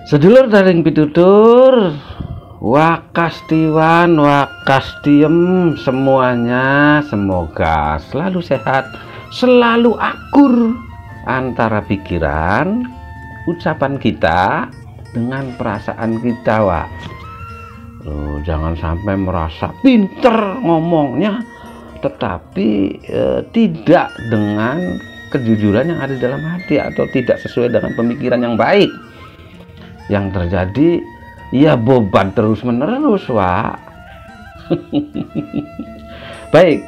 Sedulur daring pitutur, wakastiwan, wakastiem semuanya, semoga selalu sehat, selalu akur antara pikiran, ucapan kita dengan perasaan kita, Wak. Jangan sampai merasa pinter ngomongnya, tetapi tidak dengan kejujuran yang ada dalam hati atau tidak sesuai dengan pemikiran yang baik. Yang terjadi ya beban terus menerus, Wak. Baik,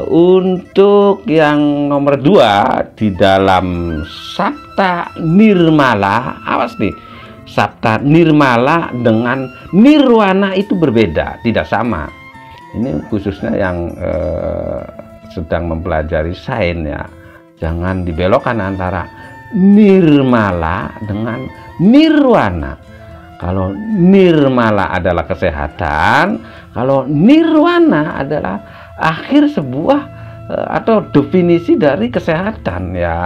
untuk yang nomor 2 di dalam Sabta Nirmala, awas nih, Sabta Nirmala dengan Nirwana itu berbeda, tidak sama. Ini khususnya yang sedang mempelajari sains ya, jangan dibelokkan antara Nirmala dengan Nirwana. Kalau Nirmala adalah kesehatan, kalau Nirwana adalah akhir sebuah atau definisi dari kesehatan ya,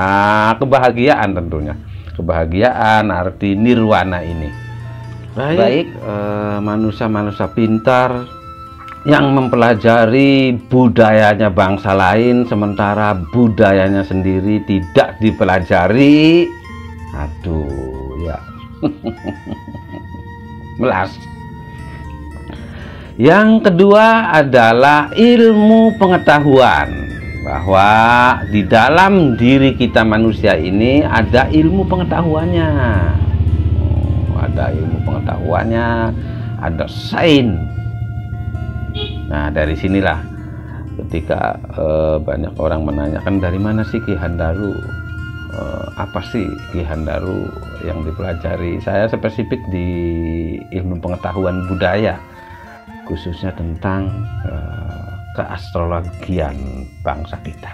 kebahagiaan tentunya. Kebahagiaan arti Nirwana ini. Baik, manusia-manusia pintar yang mempelajari budayanya bangsa lain sementara budayanya sendiri tidak dipelajari, aduh ya. Melas. Yang kedua adalah ilmu pengetahuan, bahwa di dalam diri kita manusia ini ada ilmu pengetahuannya. Ada ilmu pengetahuannya, ada sains. Nah, dari sinilah ketika banyak orang menanyakan dari mana sih Ki Handaru, apa sih Ki Handaru yang dipelajari. Saya spesifik di ilmu pengetahuan budaya, khususnya tentang keastrologian bangsa kita.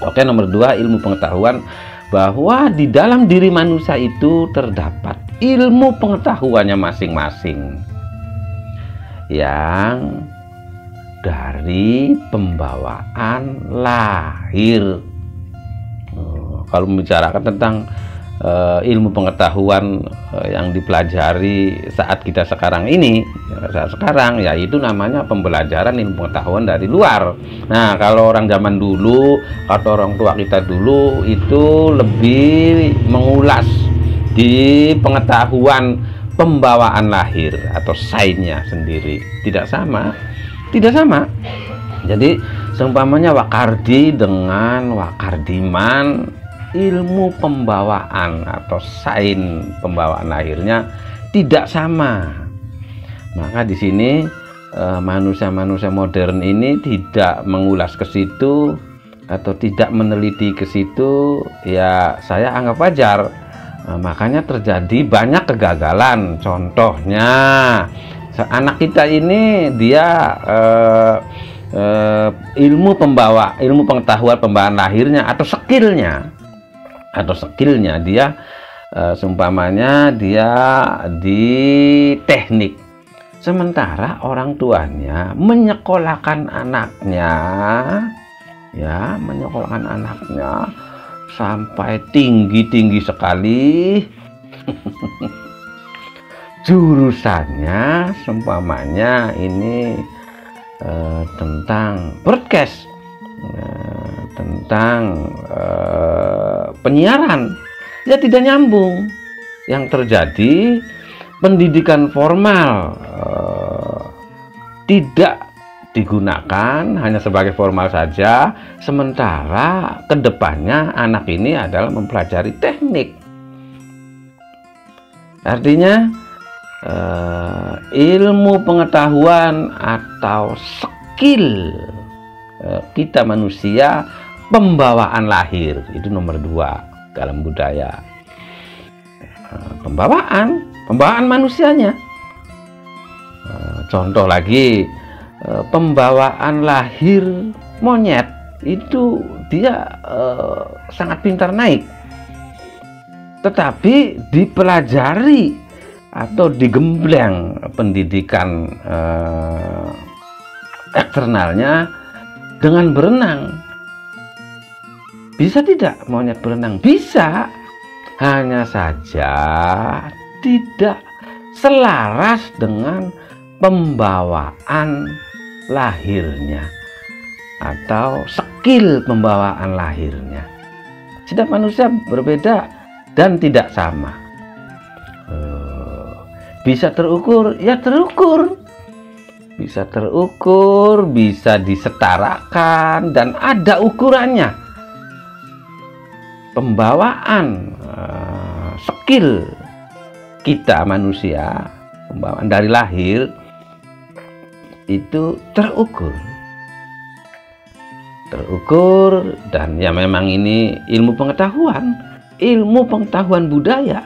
Oke, nomor 2 ilmu pengetahuan, bahwa di dalam diri manusia itu terdapat ilmu pengetahuannya masing-masing yang dari pembawaan lahir. Kalau membicarakan tentang ilmu pengetahuan yang dipelajari saat kita sekarang ini, yaitu namanya pembelajaran ilmu pengetahuan dari luar. Nah, kalau orang zaman dulu atau orang tua kita dulu itu lebih mengulas di pengetahuan pembawaan lahir atau sainsnya sendiri. Tidak sama. Jadi seumpamanya Wakardi dengan Wakardiman, ilmu pembawaan atau sains pembawaan lahirnya tidak sama. Maka di sini manusia-manusia modern ini tidak mengulas ke situ atau tidak meneliti ke situ, ya saya anggap wajar. Makanya terjadi banyak kegagalan. Contohnya anak kita ini dia ilmu pengetahuan pembawaan lahirnya atau skillnya dia seumpamanya dia di teknik, sementara orang tuanya menyekolahkan anaknya sampai tinggi sekali. Jurusannya seumpamanya ini tentang broadcast, tentang penyiaran, ya tidak nyambung. Yang terjadi pendidikan formal tidak digunakan, hanya sebagai formal saja, sementara kedepannya anak ini adalah mempelajari teknik. Artinya ilmu pengetahuan atau skill kita manusia pembawaan lahir itu nomor 2 dalam budaya. Pembawaan manusianya. Contoh lagi, pembawaan lahir monyet itu dia sangat pintar naik, tetapi dipelajari atau digembleng pendidikan eksternalnya dengan berenang. Bisa tidak monyet berenang? Bisa, hanya saja tidak selaras dengan pembawaan lahirnya atau skill pembawaan lahirnya. Setiap manusia berbeda dan tidak sama. Bisa terukur, ya terukur. Bisa terukur, bisa disetarakan, dan ada ukurannya. Pembawaan skill kita manusia, pembawaan dari lahir itu terukur, dan ya memang ini ilmu pengetahuan budaya.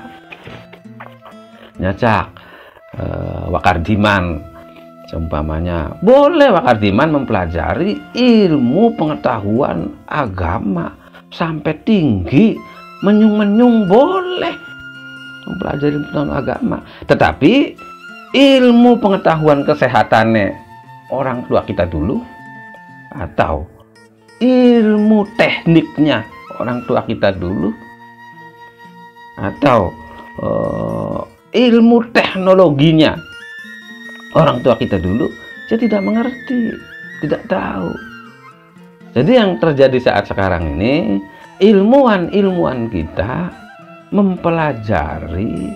Nyacak Wakardiman seumpamanya, boleh Wakardiman mempelajari ilmu pengetahuan agama sampai tinggi, menyung-menyung, boleh mempelajari pengetahuan agama, tetapi ilmu pengetahuan kesehatannya orang tua kita dulu, atau ilmu tekniknya orang tua kita dulu, atau ilmu teknologinya orang tua kita dulu, saya tidak mengerti, tidak tahu. Jadi yang terjadi saat sekarang ini, ilmuwan kita mempelajari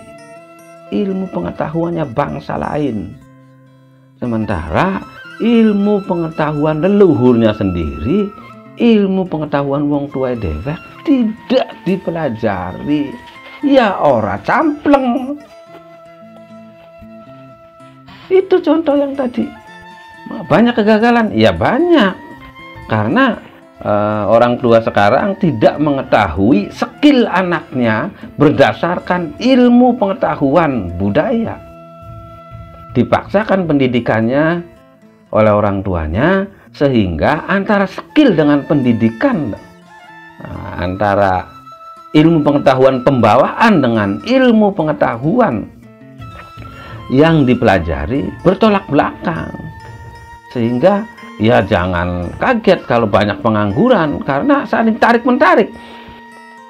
ilmu pengetahuannya bangsa lain, sementara ilmu pengetahuan leluhurnya sendiri, ilmu pengetahuan wong tua dewek tidak dipelajari. Ya ora campleng. Itu contoh yang tadi. Banyak kegagalan, ya banyak, karena orang tua sekarang tidak mengetahui skill anaknya berdasarkan ilmu pengetahuan budaya. Dipaksakan pendidikannya oleh orang tuanya, sehingga antara skill dengan pendidikan, antara ilmu pengetahuan pembawaan dengan ilmu pengetahuan yang dipelajari bertolak belakang. Sehingga ya jangan kaget kalau banyak pengangguran, karena saling tarik-menarik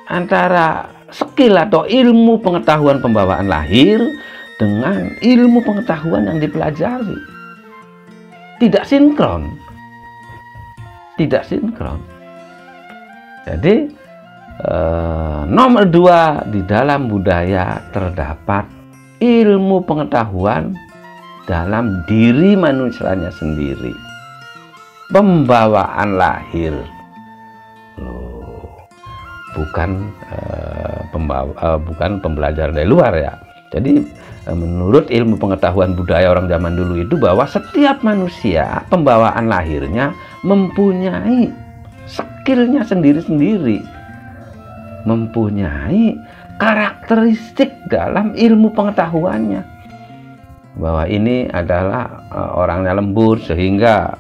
antara skill atau ilmu pengetahuan pembawaan lahir dengan ilmu pengetahuan yang dipelajari. Tidak sinkron. Jadi nomor 2, di dalam budaya terdapat ilmu pengetahuan dalam diri manusianya sendiri, pembawaan lahir, bukan pembelajaran dari luar ya. Jadi menurut ilmu pengetahuan budaya orang zaman dulu itu, bahwa setiap manusia pembawaan lahirnya mempunyai skillnya sendiri-sendiri, mempunyai karakteristik dalam ilmu pengetahuannya, bahwa ini adalah orangnya lembut, sehingga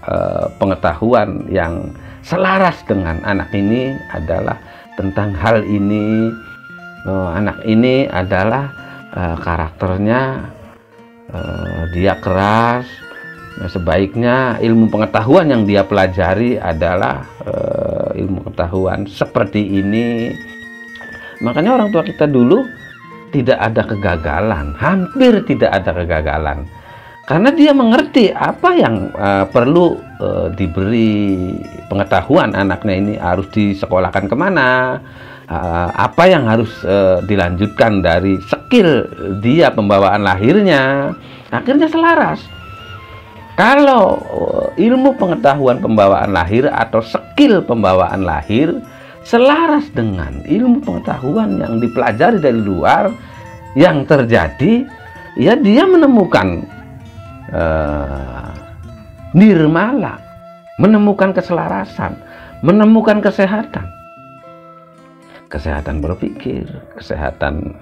pengetahuan yang selaras dengan anak ini adalah tentang hal ini. Anak ini adalah karakternya dia keras, sebaiknya ilmu pengetahuan yang dia pelajari adalah ilmu pengetahuan seperti ini. Makanya orang tua kita dulu tidak ada kegagalan, hampir tidak ada kegagalan, karena dia mengerti apa yang perlu diberi pengetahuan anaknya ini, harus disekolahkan kemana, apa yang harus dilanjutkan dari skill dia pembawaan lahirnya. Akhirnya selaras. Kalau ilmu pengetahuan pembawaan lahir atau skill pembawaan lahir selaras dengan ilmu pengetahuan yang dipelajari dari luar, yang terjadi ya dia menemukan nirmala, menemukan keselarasan, menemukan kesehatan berpikir, kesehatan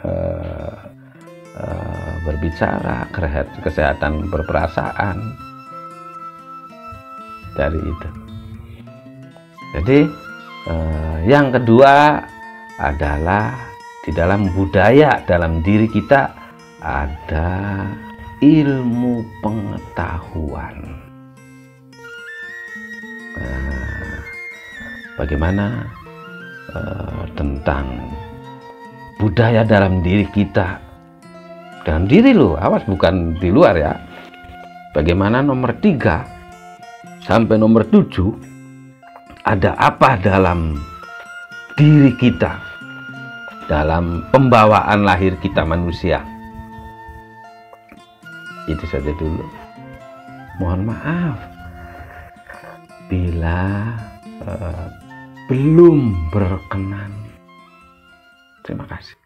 berbicara, kesehatan berperasaan. Dari itu. Jadi yang kedua adalah di dalam budaya, dalam diri kita ada ilmu pengetahuan. Bagaimana tentang budaya dalam diri kita. Dalam diri loh, awas bukan di luar ya. Bagaimana nomor 3 sampai nomor 7, ada apa dalam diri kita, dalam pembawaan lahir kita manusia. Itu saja dulu. Mohon maaf bila belum berkenan. Terima kasih.